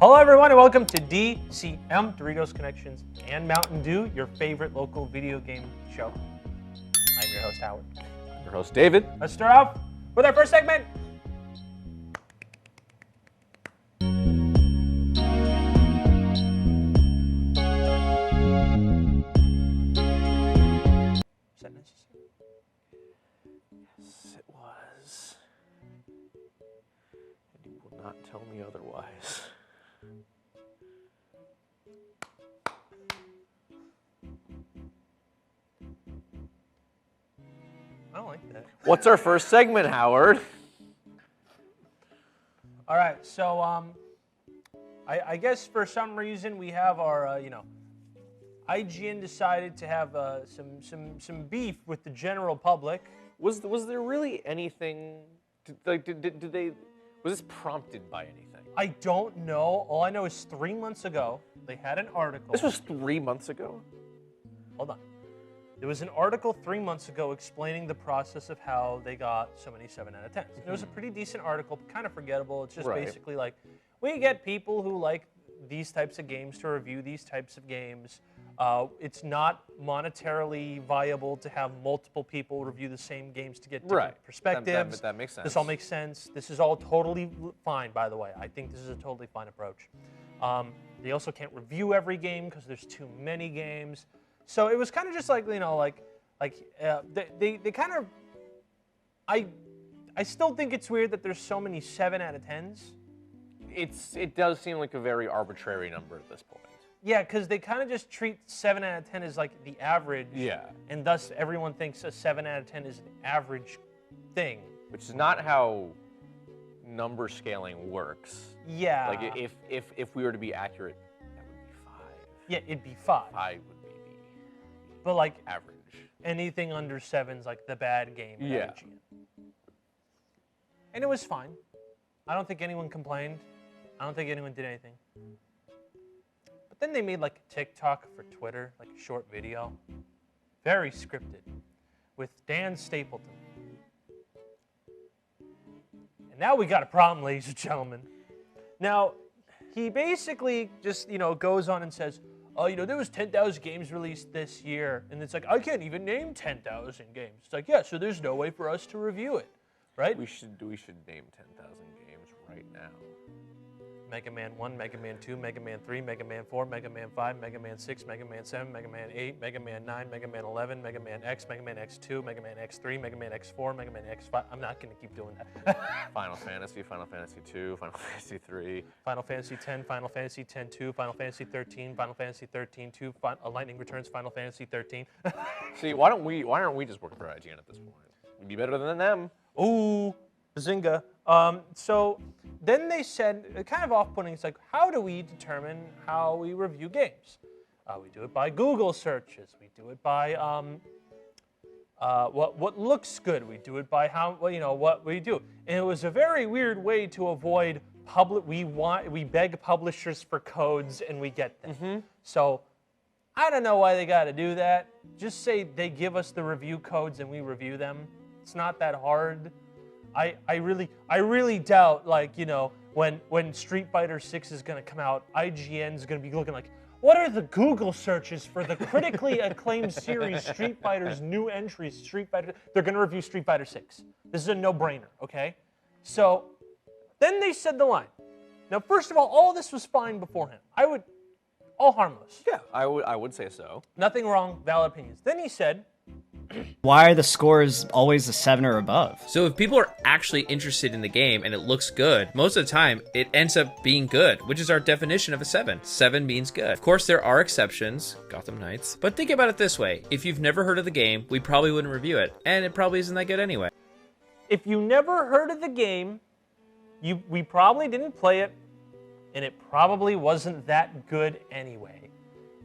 Hello everyone and welcome to DCM, Doritos, Connections, and Mountain Dew, your favorite local video game show. I'm your host, Howard. I'm your host, David. Let's start off with our first segment. Is that necessary? Yes, it was. And you will not tell me otherwise. I don't like that. What's our first segment, Howard? All right, so I guess for some reason we have our, IGN decided to have some beef with the general public. Was there really anything? Did they? Was this prompted by anything? I don't know. All I know is 3 months ago they had an article. This was 3 months ago. Hold on. There was an article 3 months ago explaining the process of how they got so many 7 out of 10s. It was a pretty decent article, kind of forgettable. It's just basically like, we get people who like these types of games to review these types of games. It's not monetarily viable to have multiple people review the same games to get different perspectives. That makes sense. This all makes sense. This is all totally fine, by the way. I think this is a totally fine approach. They also can't review every game because there's too many games. So it was kind of just like, they kind of, I still think it's weird that there's so many 7 out of 10s. It does seem like a very arbitrary number at this point. Yeah, because they kind of just treat 7 out of 10 as like the average. Yeah. And thus everyone thinks a 7 out of 10 is an average thing. Which is not how number scaling works. Yeah. Like if we were to be accurate, that would be 5. Yeah, it'd be 5. 5 would be but like average. Anything under 7's like the bad game. Yeah. And it was fine. I don't think anyone complained. I don't think anyone did anything. But then they made like a TikTok for Twitter, like a short video. Very scripted. With Dan Stapleton. And now we got a problem, ladies and gentlemen. Now, he basically just, goes on and says, there was 10,000 games released this year. And it's like, I can't even name 10,000 games. It's like, yeah, so there's no way for us to review it, right? We should name 10,000 games right now. Mega Man 1, Mega Man 2, Mega Man 3, Mega Man 4, Mega Man 5, Mega Man 6, Mega Man 7, Mega Man 8, Mega Man 9, Mega Man 11, Mega Man X, Mega Man X2, Mega Man X3, Mega Man X4, Mega Man X5. I'm not going to keep doing that. Final Fantasy, Final Fantasy 2, Final Fantasy 3. Final Fantasy 10, Final Fantasy 10-2, Final Fantasy 13, Final Fantasy 13-2, Lightning Returns, Final Fantasy 13. See, why aren't we just working for IGN at this point? We'd be better than them. Ooh, bazinga. So then they said, kind of off-putting, it's like, how do we determine how we review games? We do it by Google searches. We do it by what looks good. We do it by how, what we do. And it was a very weird way to avoid we beg publishers for codes and we get them. Mm-hmm. So I don't know why they got to do that. Just say they give us the review codes and we review them. It's not that hard. I really doubt, when Street Fighter 6 is going to come out, IGN's going to be looking like, what are the Google searches for the critically acclaimed series Street Fighter's new entries, Street Fighter? They're going to review Street Fighter 6. This is a no-brainer, okay? So then they said the line. Now, first of all this was fine beforehand. All harmless. Yeah, I would say so. Nothing wrong, valid opinions. Then he said, why are the scores always a 7 or above? So if people are actually interested in the game and it looks good, most of the time it ends up being good, which is our definition of a 7. 7 means good. Of course, there are exceptions, Gotham Knights, but think about it this way. If you've never heard of the game, we probably wouldn't review it, and it probably isn't that good anyway. If you never heard of the game, we probably didn't play it, and it probably wasn't that good anyway.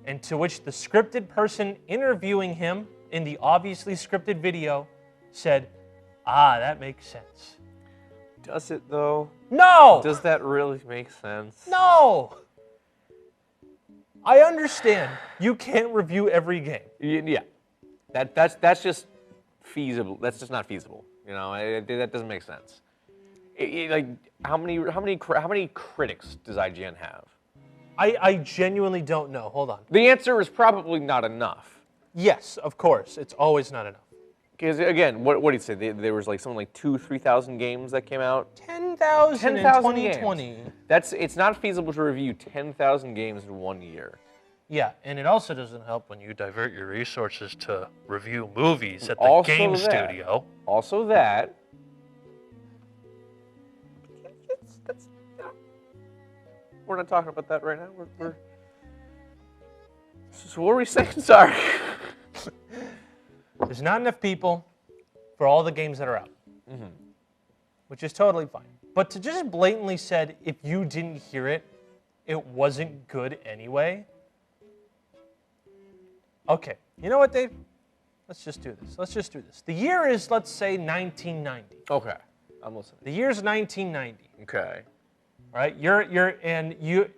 And to which the scripted person interviewing him in the obviously scripted video said, that makes sense. Does it, though? No! Does that really make sense? No! I understand you can't review every game. Yeah. That's just feasible. That's just not feasible. That doesn't make sense. Like, how many critics does IGN have? I genuinely don't know. Hold on. The answer is probably not enough. Yes, of course. It's always not enough. Because again, what do you say? There was like something like 3,000 games that came out. 10,000 in 2020. It's not feasible to review 10,000 games in 1 year. Yeah, and it also doesn't help when you divert your resources to review movies at the game studio. Also that. We're not talking about that right now. So what were we saying? Sorry. There's not enough people for all the games that are out, which is totally fine. But to just blatantly said, if you didn't hear it, it wasn't good anyway. Okay, you know what, Dave? Let's just do this. The year is, let's say, 1990. Okay, I'm listening. The year's 1990. Okay. All right,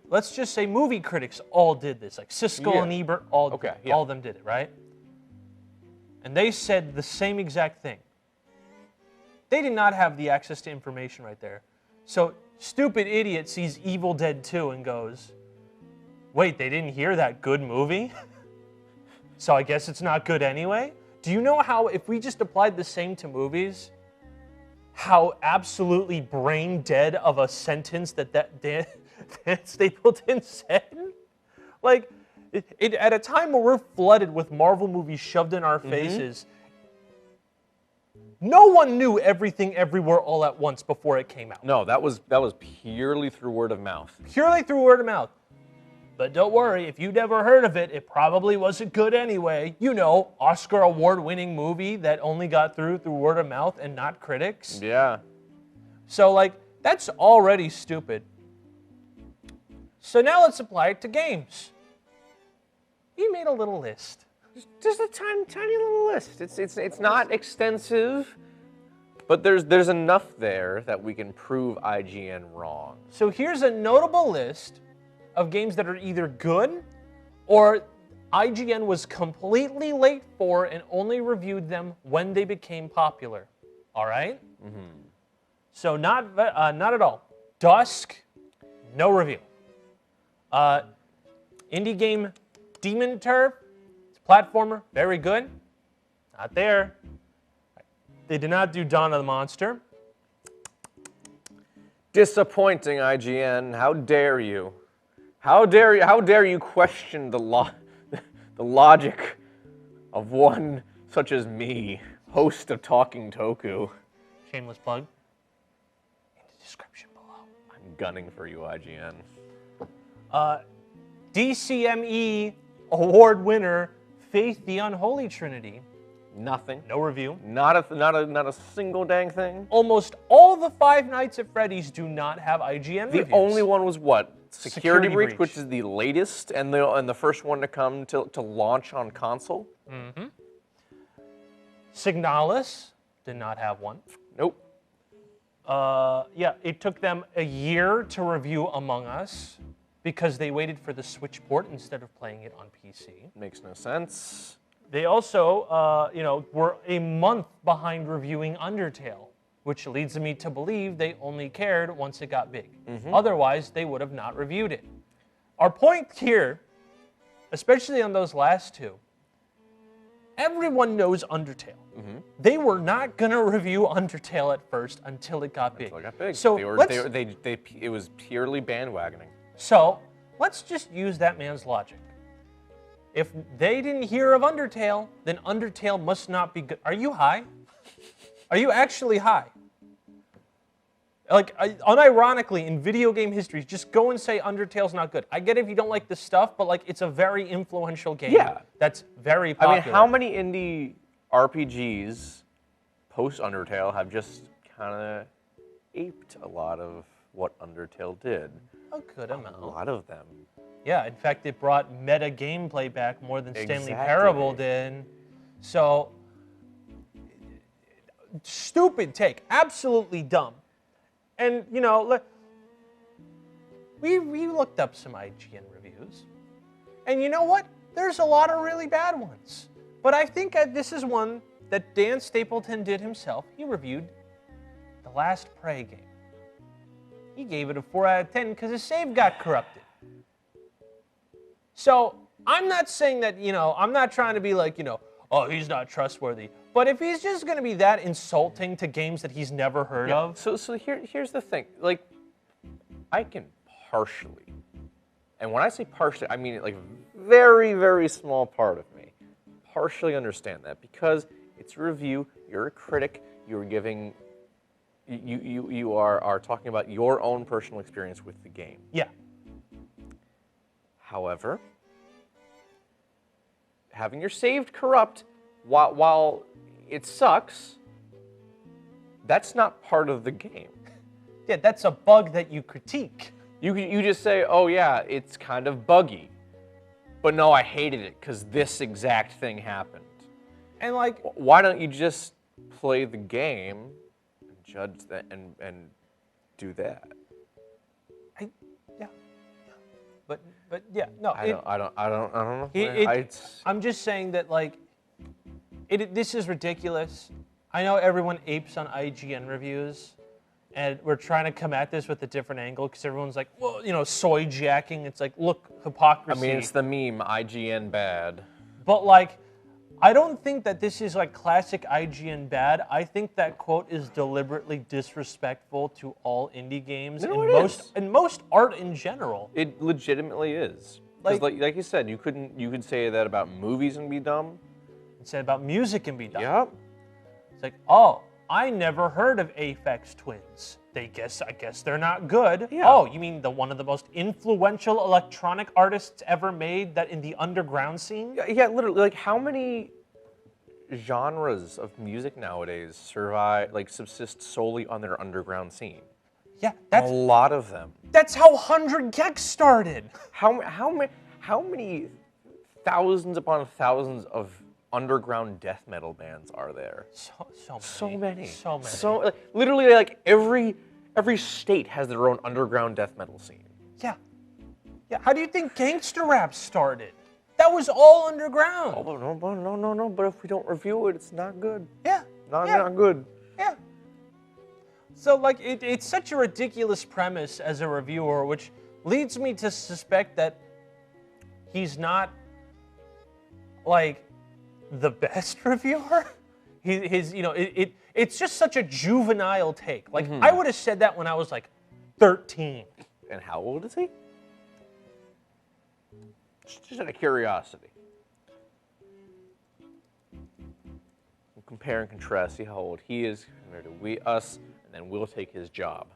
let's just say movie critics all did this, like Siskel and Ebert, all of them did it, right? And they said the same exact thing. They did not have the access to information right there. So stupid idiot sees Evil Dead 2 and goes, wait, they didn't hear that good movie? So I guess it's not good anyway? Do you know how, if we just applied the same to movies, how absolutely brain dead of a sentence that Dan Stapleton said? Like, at a time where we're flooded with Marvel movies shoved in our faces, no one knew Everything Everywhere All at Once before it came out. No, that was purely through word of mouth. Purely through word of mouth. But don't worry, if you never heard of it, it probably wasn't good anyway. You know, Oscar award-winning movie that only got through word of mouth and not critics. Yeah. So, like, that's already stupid. So now let's apply it to games. We made a little list. Just a tiny little list. It's not extensive, but there's enough there that we can prove IGN wrong. So here's a notable list of games that are either good or IGN was completely late for and only reviewed them when they became popular. All right? So not at all. Dusk, no review. Indie game Demon Turf, it's a platformer, very good. Not there. They did not do Dawn of the Monster. Disappointing, IGN. How dare you? How dare you question the logic of one such as me, host of Talking Toku? Shameless plug. In the description below. I'm gunning for you, IGN. DCME award winner Faith the Unholy Trinity. Nothing. No review. Not a single dang thing. Almost all the Five Nights at Freddy's do not have IGN reviews. The only one was what? Security Breach, Breach, which is the latest and the first one to come to launch on console. Signalis did not have one. Nope. Yeah, it took them a year to review Among Us because they waited for the Switch port instead of playing it on PC. Makes no sense. They also, were a month behind reviewing Undertale, which leads me to believe they only cared once it got big. Otherwise, they would have not reviewed it. Our point here, especially on those last two, everyone knows Undertale. They were not going to review Undertale at first until it got big. Until it got big. So it was purely bandwagoning. So let's just use that man's logic. If they didn't hear of Undertale, then Undertale must not be good. Are you high? Are you actually high? Like, unironically, in video game history, just go and say Undertale's not good. I get if you don't like the stuff, but like, it's a very influential game. Yeah. That's very popular. I mean, how many indie RPGs post Undertale have just kind of aped a lot of what Undertale did? A good amount. A lot of them. Yeah, in fact, it brought meta gameplay back more than Stanley Exactly. Parable did. So, stupid take, absolutely dumb. And, you know, we looked up some IGN reviews. And you know what? There's a lot of really bad ones. But I think this is one that Dan Stapleton did himself. He reviewed The Last Prey game. He gave it a 4 out of 10 because his save got corrupted. So I'm not saying that, I'm not trying to be like, oh, he's not trustworthy. But if he's just going to be that insulting to games that he's never heard of. So here's the thing. Like, I can partially, and when I say partially, I mean like a very, very small part of me, partially understand that because it's a review, you're a critic, you're giving, you are talking about your own personal experience with the game. Yeah. However, having your saved corrupt, while it sucks, that's not part of the game. Yeah, that's a bug that you critique. You just say, oh yeah, it's kind of buggy. But no, I hated it because this exact thing happened. And like, why don't you just play the game and judge that and do that? But yeah, no. I don't know. I'm just saying that like, this is ridiculous. I know everyone apes on IGN reviews, and we're trying to come at this with a different angle because everyone's like, well, soy jacking. It's like, look, hypocrisy. I mean, it's the meme, IGN bad. But like, I don't think that this is like classic IGN bad. I think that quote is deliberately disrespectful to all indie games and most art in general. It legitimately is. Like you said, you could say that about movies and be dumb. It said about music and be dumb. Yep. It's like, oh, I never heard of Aphex Twins. I guess they're not good. Yeah. Oh, you mean one of the most influential electronic artists ever made that in the underground scene? Yeah, literally. Like, how many genres of music nowadays subsist solely on their underground scene? Yeah, a lot of them. That's how 100 Gex started. How many thousands upon thousands of underground death metal bands are there? So many. Literally, like every state has their own underground death metal scene. Yeah. How do you think gangster rap started? That was all underground. Oh no! But if we don't review it, it's not good. Yeah. Not good. Yeah. So like, it's such a ridiculous premise as a reviewer, which leads me to suspect that he's not like the best reviewer. It's just such a juvenile take. Like, I would have said that when I was like 13. And how old is he? Just out of curiosity. We'll compare and contrast, see how old he is compared to us, and then we'll take his job.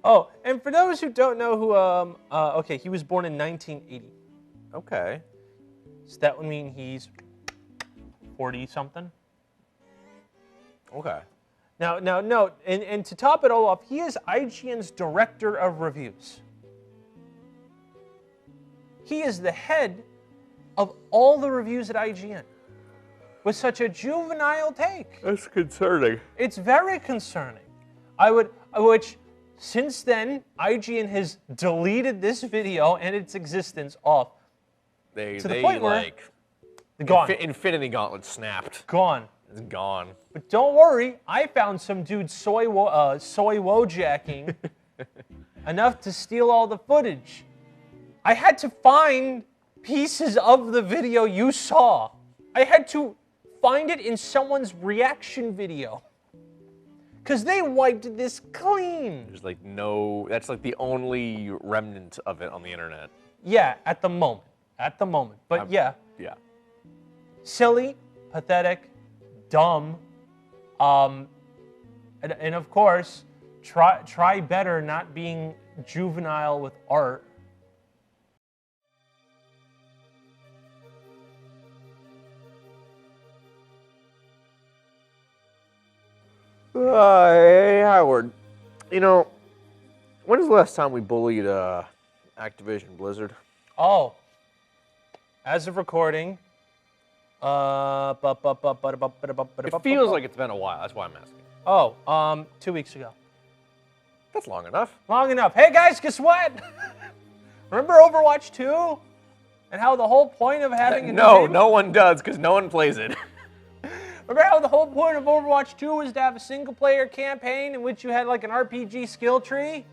Oh, and for those who don't know who, he was born in 1980. Okay. So that would mean he's 40-something. Okay. Now, note, and to top it all off, he is IGN's director of reviews. He is the head of all the reviews at IGN with such a juvenile take. That's concerning. It's very concerning. Which, since then, IGN has deleted this video and its existence off. To the point where gone. Infinity Gauntlet snapped. Gone. It's gone. But don't worry, I found some dude soy wojacking enough to steal all the footage. I had to find pieces of the video you saw. I had to find it in someone's reaction video. Because they wiped this clean. There's like that's like the only remnant of it on the internet. Yeah, at the moment. But yeah. Silly, pathetic, dumb, and of course, try better not being juvenile with art. Hey, Howard. When was the last time we bullied Activision Blizzard? Oh, as of recording, It feels like it's been a while. That's why I'm asking. Oh, 2 weeks ago. That's long enough. Long enough. Hey guys, guess what? Remember Overwatch 2? And how the whole point of having No one does because no one plays it. Remember how the whole point of Overwatch 2 was to have a single-player campaign in which you had like an RPG skill tree?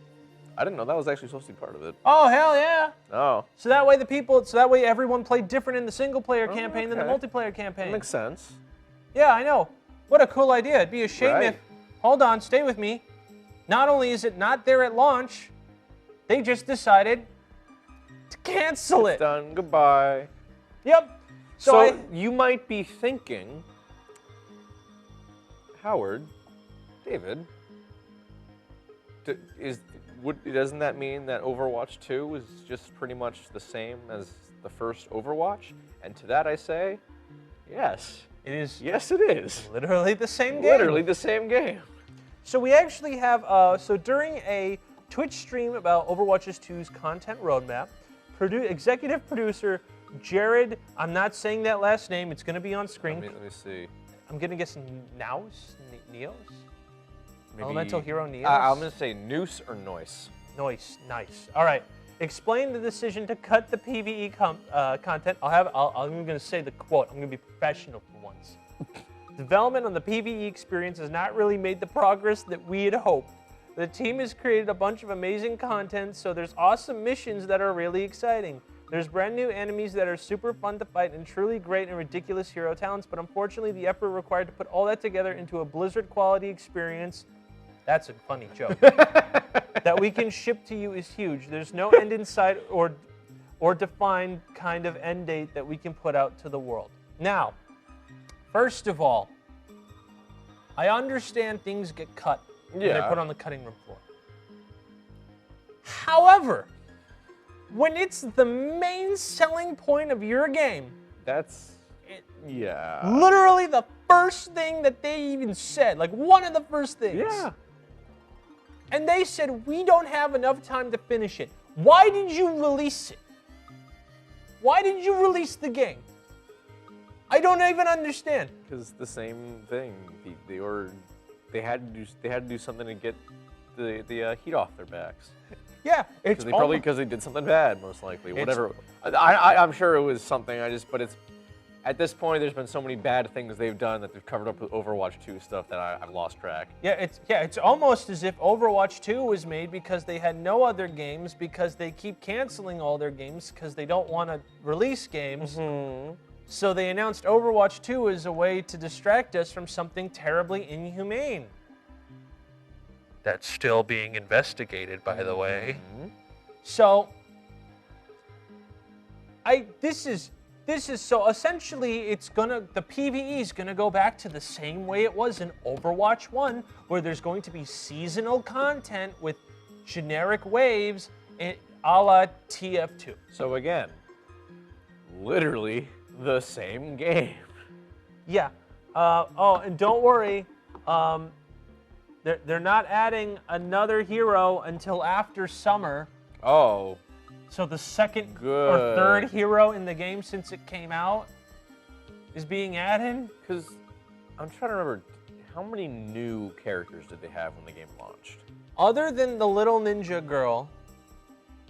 I didn't know that was actually supposed to be part of it. Oh, hell yeah. Oh. So that way everyone played different in the single-player campaign than the multiplayer campaign. That makes sense. Yeah, I know. What a cool idea. It'd be a shame Right. if, hold on, stay with me. Not only is it not there at launch, they just decided to cancel it. Done. Goodbye. Yep. So you might be thinking, Howard, David, doesn't that mean that Overwatch 2 is just pretty much the same as the first Overwatch? And to that I say, yes. It is Yes, it is. literally the same game. Literally the same game. So we actually have, so during a Twitch stream about Overwatch 2's content roadmap, executive producer Jared, I'm not saying that last name, it's going to be on screen. Let me see. I'm going to guess Neos? Maybe, Elemental Hero Neos? I'm going to say Noose or Noise. Nice. All right. Explain the decision to cut the PvE content. I'm going to say the quote. I'm going to be professional for once. Development on the PvE experience has not really made the progress that we had hoped. The team has created a bunch of amazing content, so there's awesome missions that are really exciting. There's brand new enemies that are super fun to fight and truly great and ridiculous hero talents, but unfortunately the effort required to put all that together into a Blizzard quality experience, that's a funny joke, that we can ship to you is huge. There's no end in sight or defined kind of end date that we can put out to the world. Now, first of all, I understand things get cut when they put on the cutting room floor. However, when it's the main selling point of your game, literally the first thing that they even said, like one of the first things. Yeah. And they said, we don't have enough time to finish it. Why did you release it? Why did you release the game? I don't even understand. Because the same thing. They had to do something to get the heat off their backs. Yeah, it's Probably because they did something bad, most likely. Whatever. I'm sure it was something. But it's at this point, there's been so many bad things they've done that they've covered up with Overwatch 2 stuff that I've lost track. It's almost as if Overwatch 2 was made because they had no other games, because they keep canceling all their games because they don't want to release games. Mm-hmm. So they announced Overwatch 2 as a way to distract us from something terribly inhumane. That's still being investigated, by the way. Mm-hmm. So, this is so essentially the PvE is gonna go back to the same way it was in Overwatch 1, where there's going to be seasonal content with generic waves a la TF2. So again, literally the same game. Yeah. And don't worry. They're not adding another hero until after summer. Oh. So the second or third hero in the game since it came out is being added? Because I'm trying to remember, how many new characters did they have when the game launched? Other than the little ninja girl.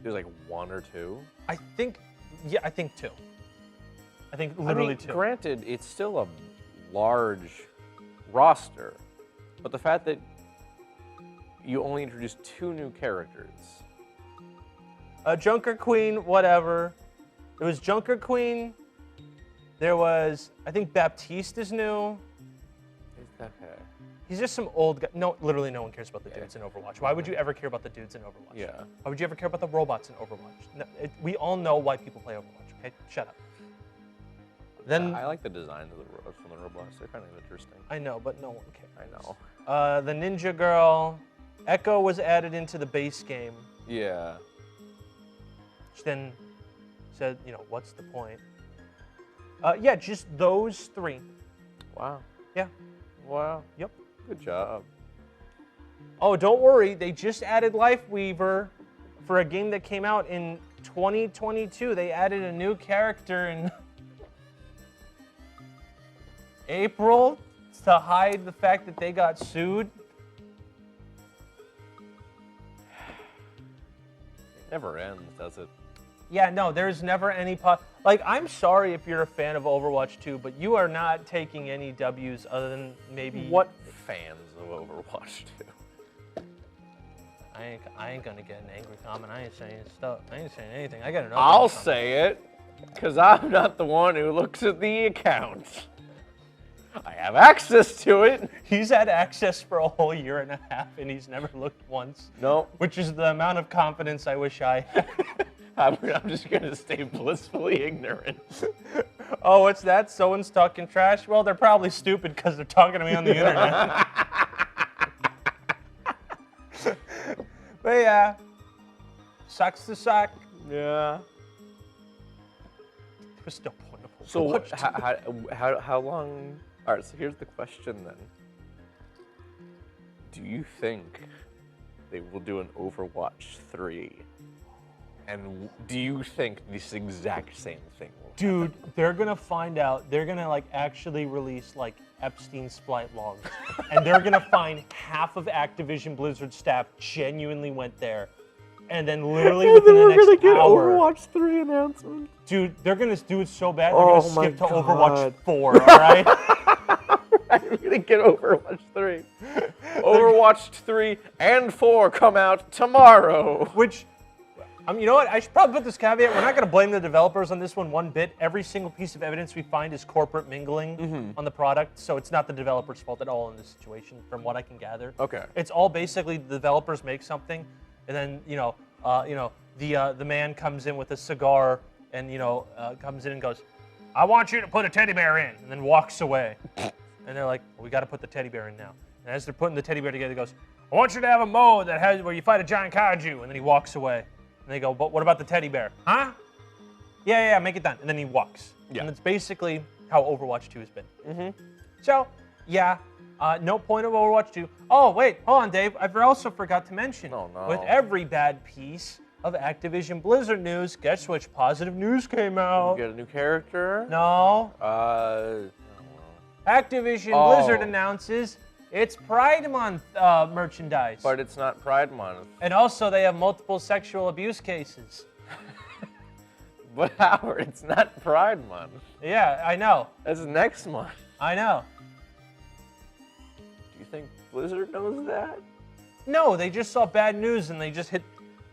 There's like one or two? I think two. I think literally two. Granted, it's still a large roster, but the fact that you only introduced 2 new characters. Junker Queen, whatever. There was Junker Queen. There was, I think Baptiste is new. Okay. He's just some old guy. No, literally no one cares about the dudes in Overwatch. Why would you ever care about the dudes in Overwatch? Yeah. Why would you ever care about the robots in Overwatch? No, we all know why people play Overwatch, okay? Shut up. Then I like the designs of the robots from the robots. They're kind of interesting. I know, but no one cares. I know. The Ninja Girl. Echo was added into the base game. Yeah. Which then said, what's the point? Yeah, just those 3. Wow. Yeah. Wow. Yep. Good job. Oh, don't worry. They just added Lifeweaver for a game that came out in 2022. They added a new character in April to hide the fact that they got sued. It never ends, does it? Yeah, no, there's never any like, I'm sorry if you're a fan of Overwatch 2, but you are not taking any W's other than maybe... What fans of Overwatch 2? I ain't gonna get an angry comment. I ain't saying stuff. I ain't saying anything. I got an I'll say it, because I'm not the one who looks at the account. I have access to it. He's had access for a whole year and a half, and he's never looked once. No. Which is the amount of confidence I wish I had. I'm just going to stay blissfully ignorant. Oh, what's that? Someone's talking trash? Well, they're probably stupid because they're talking to me on the internet. But yeah, sucks to suck. Yeah. There's no point of So Overwatch 2. how long? All right. So here's the question then. Do you think they will do an Overwatch 3? And do you think this exact same thing will Dude, they're gonna find out. They're gonna like actually release like Epstein's flight logs, and they're gonna find half of Activision Blizzard staff genuinely went there, and then literally within the next hour, Overwatch 3 announcement. dude, they're gonna do it so bad. They're Oh gonna my skip to God. Overwatch 4. All right. I'm gonna get Overwatch 3. Overwatch 3 and 4 come out tomorrow. Which, you know what? I should probably put this caveat. We're not going to blame the developers on this one bit. Every single piece of evidence we find is corporate mingling on the product, so it's not the developers' fault at all in this situation, from what I can gather. Okay. It's all basically the developers make something, and then the man comes in with a cigar and comes in and goes, "I want you to put a teddy bear in," and then walks away. And they're like, well, "We got to put the teddy bear in now." And as they're putting the teddy bear together, he goes, "I want you to have a mode where you fight a giant kaiju," and then he walks away. And they go, "But what about the teddy bear?" "Huh? Yeah, make it done." And then he walks. Yeah. And it's basically how Overwatch 2 has been. So, yeah, no point of Overwatch 2. Oh, wait, hold on, Dave. I also forgot to mention, Oh, no. with every bad piece of Activision Blizzard news, guess which positive news came out? You get a new character? No. Activision Blizzard announces it's Pride Month merchandise. But it's not Pride Month. And also, they have multiple sexual abuse cases. But Howard, it's not Pride Month. Yeah, I know. That's next month. I know. Do you think Blizzard knows that? No, they just saw bad news and they just hit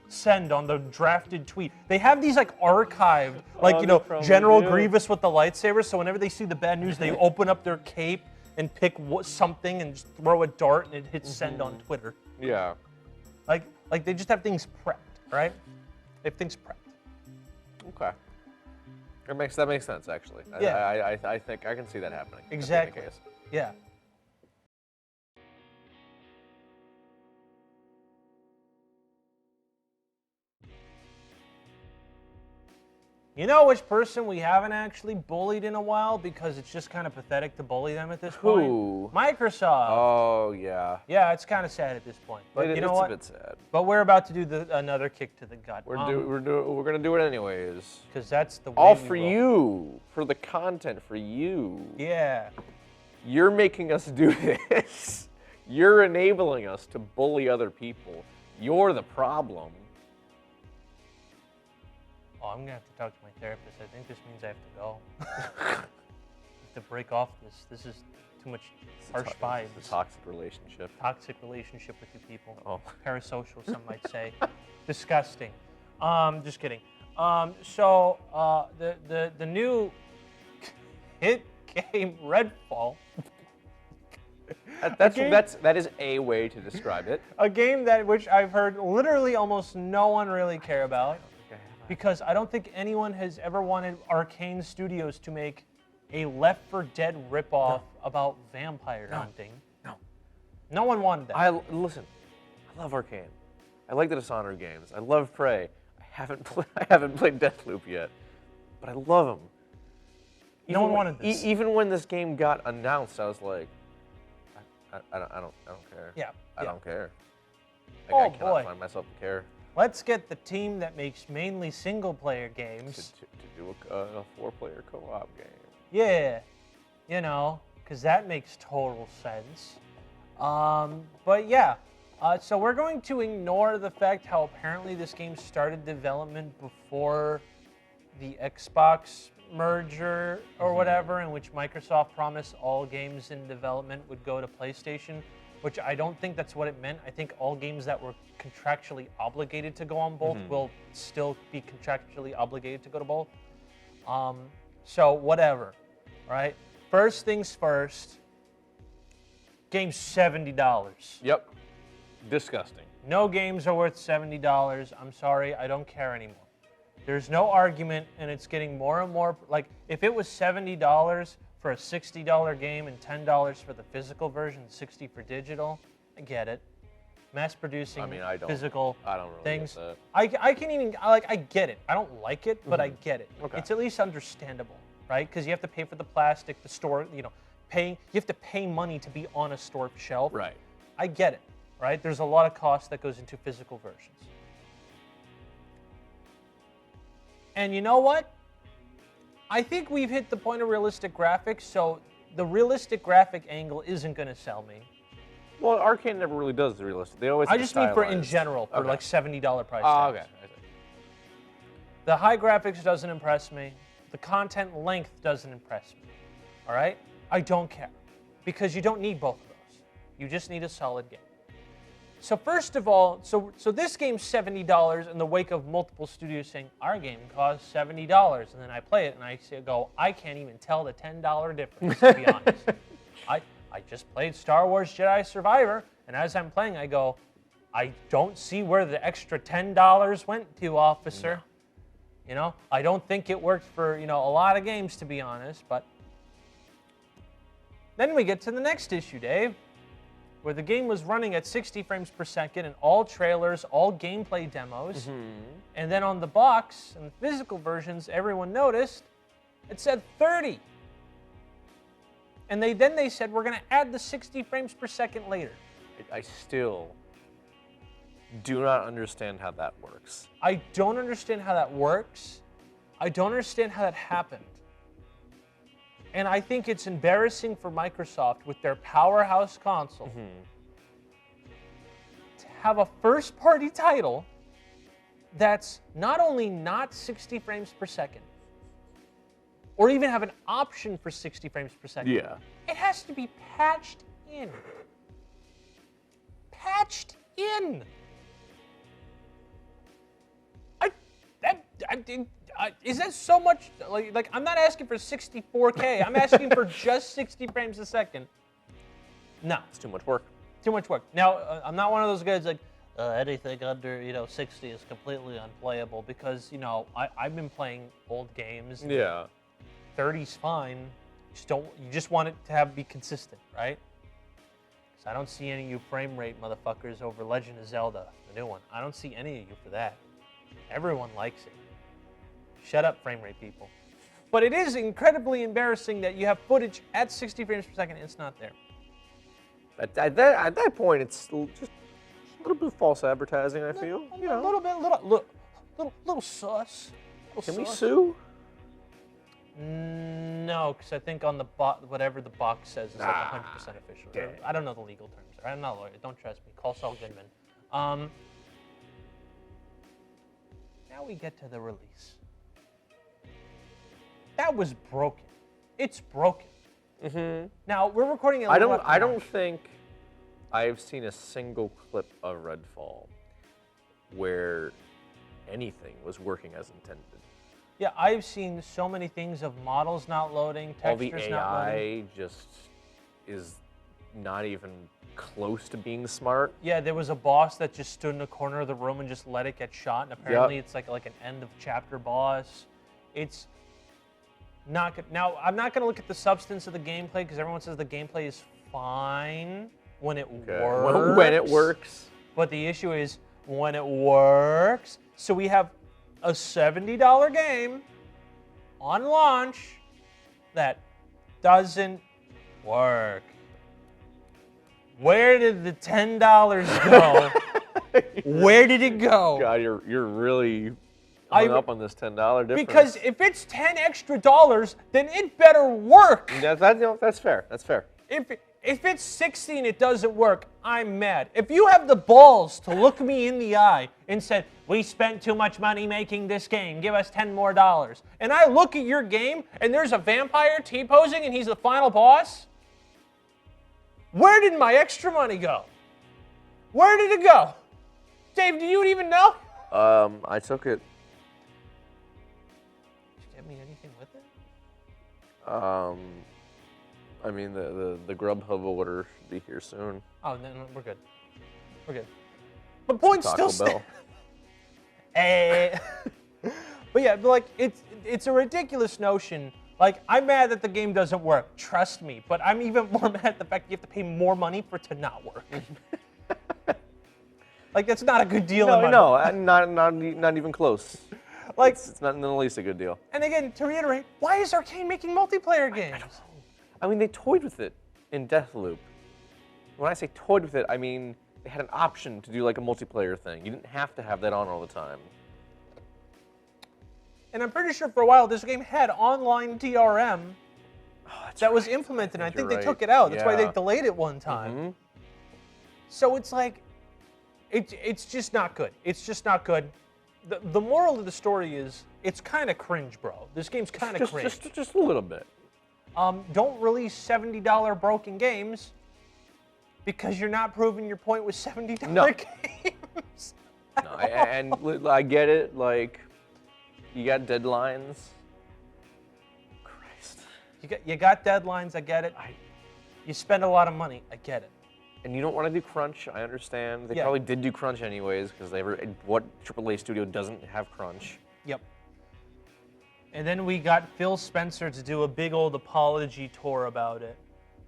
send on the drafted tweet. They have these like archived, like, they probably General do. Grievous with the lightsaber, so whenever they see the bad news, they open up their cape and pick something and just throw a dart and it hits send on Twitter. Yeah. Like they just have things prepped, right? They have things prepped. Okay. That makes sense, actually. Yeah. I think I can see that happening. Exactly. That's the case. Yeah. You know which person we haven't actually bullied in a while because it's just kind of pathetic to bully them at this point? Who? Microsoft. Oh, yeah. Yeah, it's kind of sad at this point. But you know it's what? a bit sad. But we're about to do another kick to the gut. We're gonna do it anyways. Because that's the way All we for roll. you, for the content, for you. Yeah. You're making us do this. You're enabling us to bully other people. You're the problem. Oh, I'm going to have to talk to my therapist. I think this means I have to go. I have to break off this. This is too much harsh vibes. It's a toxic relationship. Toxic relationship with you people. Oh. Parasocial, some might say. Disgusting. Just kidding. So the new hit game Redfall. That is a way to describe it. A game which I've heard literally almost no one really care about. Because I don't think anyone has ever wanted Arcane Studios to make a Left 4 Dead ripoff about vampire hunting. No one wanted that. Listen, I love Arcane. I like the Dishonored games. I love Prey. I haven't played Deathloop yet, but I love them. No one wanted this. Even when this game got announced, I was like, I don't care. Yeah. I don't care. Oh, I cannot boy. find myself to care. Let's get the team that makes mainly single-player games. To do a 4-player co-op game. Yeah, because that makes total sense. But yeah, So we're going to ignore the fact how apparently this game started development before the Xbox merger or whatever, in which Microsoft promised all games in development would go to PlayStation, which I don't think that's what it meant. I think all games that were contractually obligated to go on both will still be contractually obligated to go to both. So whatever, right? First things first, game's $70. Yep. Disgusting. No games are worth $70. I'm sorry, I don't care anymore. There's no argument, and it's getting more and more, like, if it was $70 for a $60 game and $10 for the physical version, $60 for digital, I get it. Mass producing physical I don't really things. get I can even, I get it. I don't like it, but I get it. Okay. It's at least understandable, right? Because you have to pay for the plastic, the store, you have to pay money to be on a store shelf. Right. I get it, right? There's a lot of cost that goes into physical versions. And you know what? I think we've hit the point of realistic graphics, so the realistic graphic angle isn't going to sell me. Well, Arcane never really does the realistic. They always. I just mean for in stylized. general, for Okay. like $70 price Oh, tags. okay. I see. The high graphics doesn't impress me. The content length doesn't impress me. All right? I don't care. Because you don't need both of those. You just need a solid game. So first of all, so this game's $70 in the wake of multiple studios saying, our game costs $70. And then I play it and I go, I can't even tell the $10 difference, to be honest. I just played Star Wars Jedi Survivor, and as I'm playing, I go, I don't see where the extra $10 went to, officer. No. You know, I don't think it worked for, a lot of games, to be honest, but then we get to the next issue, Dave, where the game was running at 60 frames per second and all trailers, all gameplay demos. And then on the box and the physical versions, everyone noticed, it said 30. And then they said, we're going to add the 60 frames per second later. I still do not understand how that works. I don't understand how that works. I don't understand how that happened. And I think it's embarrassing for Microsoft with their powerhouse console to have a first-party title that's not only not 60 frames per second, or even have an option for 60 frames per second. Yeah. It has to be patched in. Patched in. Is that so much? Like I'm not asking for 64K. I'm asking for just 60 frames a second. No. It's too much work. Too much work. Now, I'm not one of those guys like, anything under, 60 is completely unplayable because, I've been playing old games. Yeah. 30's fine. You just want it to be consistent, right? Because I don't see any of you frame rate motherfuckers over Legend of Zelda, the new one. I don't see any of you for that. Everyone likes it. Shut up, frame rate people. But it is incredibly embarrassing that you have footage at 60 frames per second and it's not there. At that point, it's just a little bit of false advertising, I feel. A little sus. Can we sue? No, because I think on the whatever the box says is like 100% official. damn. I don't know the legal terms. I'm not a lawyer. Don't trust me. Call Saul Goodman. Now we get to the release. That was broken. It's broken. Now we're recording. I don't think I've seen a single clip of Redfall where anything was working as intended. Yeah, I've seen so many things of models not loading, textures All the not loading. AI just is not even close to being smart. Yeah, there was a boss that just stood in the corner of the room and just let it get shot, and apparently it's like an end of chapter boss. It's not good. Now, I'm not going to look at the substance of the gameplay because everyone says the gameplay is fine when it works. When it works. But the issue is when it works. So we have a $70 game on launch that doesn't work. Where did the $10 go? Where did it go? God, you're really hung up on this $10 difference. Because if it's $10 extra, then it better work. That's fair. That's fair. If it's 60 and it doesn't work, I'm mad. If you have the balls to look me in the eye and said, we spent too much money making this game, give us $10 more, and I look at your game and there's a vampire T-posing and he's the final boss, where did my extra money go? Where did it go? Dave, do you even know? I took it. Did you get me anything with it? I mean, the Grubhub order should be here soon. Oh, no, we're good. We're good. But point Taco still Bell. But yeah, but like it's a ridiculous notion. Like, I'm mad that the game doesn't work. Trust me. But I'm even more mad at the fact that you have to pay more money for it to not work. Like, that's not a good deal. No, not even close. Like, It's not in the least a good deal. and again, to reiterate, why is Arcane making multiplayer games? I mean, they toyed with it in Deathloop. When I say toyed with it, I mean they had an option to do like a multiplayer thing. You didn't have to have that on all the time. And I'm pretty sure for a while this game had online DRM that was implemented. And I think you're they took right. it out. That's why they Yeah. delayed it one time. So it's like, it's just not good. It's just not good. The moral of the story is, it's kind of cringe, bro. This game's kind of cringe. Just a little bit. Don't release $70 broken games because you're not proving your point with $70 No. games. No, and I get it. Like, you got deadlines. Christ. You got deadlines, I get it. You spend a lot of money, I get it. And you don't want to do crunch. I understand. They Yeah. probably did do crunch anyways because what AAA studio doesn't have crunch? Yep. And then we got Phil Spencer to do a big old apology tour about it.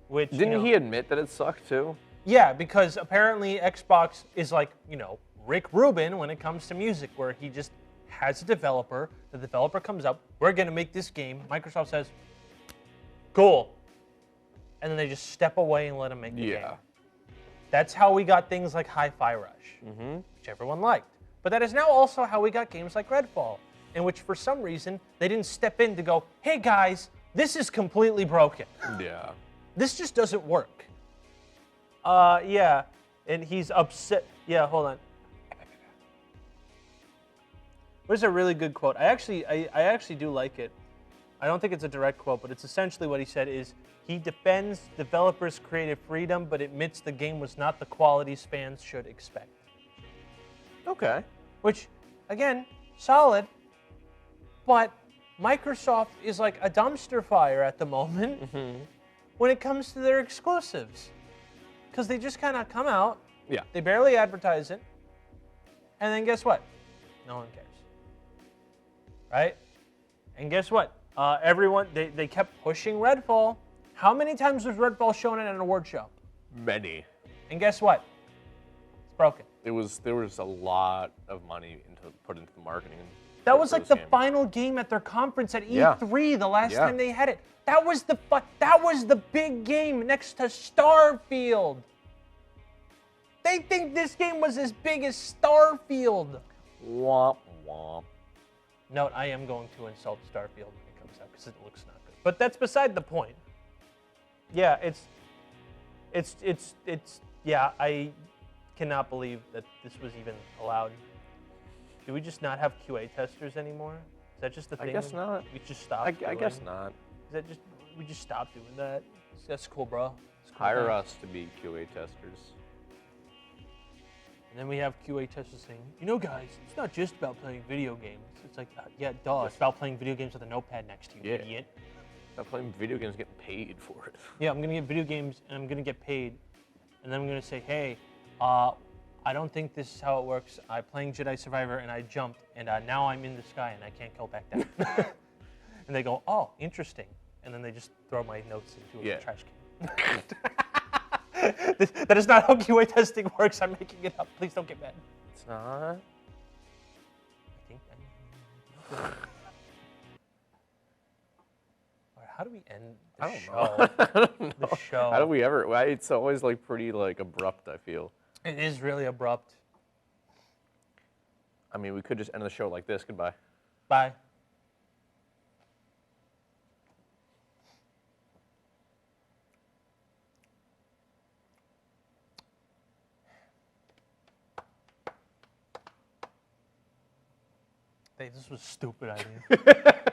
Which, Didn't he admit that it sucked too? Yeah, because apparently Xbox is like, Rick Rubin when it comes to music, where he just has a developer, the developer comes up, we're going to make this game. Microsoft says, cool. And then they just step away and let him make the game. That's how we got things like Hi-Fi Rush, which everyone liked. But that is now also how we got games like Redfall, in which for some reason they didn't step in to go, hey guys, this is completely broken. Yeah. This just doesn't work. Yeah, and he's upset. Yeah, hold on. There's a really good quote. I actually do like it. I don't think it's a direct quote, but it's essentially what he said is, he defends developers' creative freedom, but admits the game was not the quality fans should expect. Okay. Which, again, solid, but Microsoft is like a dumpster fire at the moment when it comes to their exclusives. Because they just kind of come out, Yeah. they barely advertise it, and then guess what? No one cares. Right? And guess what? Everyone, they kept pushing Redfall. How many times was Redfall shown at an award show? Many. And guess what? It's broken. There was a lot of money put into the marketing. That was like the game. final game at their conference at Yeah. E3 the last Yeah. time they had it. That was the big game next to Starfield. They think this game was as big as Starfield. Womp womp. Note, I am going to insult Starfield when it comes out because it looks not good. But that's beside the point. Yeah, yeah, I cannot believe that this was even allowed. Do we just not have QA testers anymore? Is that just the thing? I guess not. We just stopped I guess not. Is that just, we just stopped doing that? That's cool, bro. It's cool, Hire thanks. us to be QA testers. And then we have QA testers saying, guys, it's not just about playing video games. It's like, yeah, duh. It's about playing video games with a notepad next to you, Yeah. idiot. Not playing video games, getting paid for it. Yeah, I'm gonna get video games and I'm gonna get paid, and then I'm gonna say, hey, I don't think this is how it works. I'm playing Jedi Survivor and I jumped, and now I'm in the sky and I can't go back down. And they go, oh, interesting, and then they just throw my notes into a trash can. That is not how QA testing works. I'm making it up. Please don't get mad. It's not. I think. All right, how do we end the show? I don't know. The show. How do we ever? It's always like pretty like abrupt. I feel. It is really abrupt. I mean, we could just end the show like this. Goodbye. Bye. This was a stupid idea.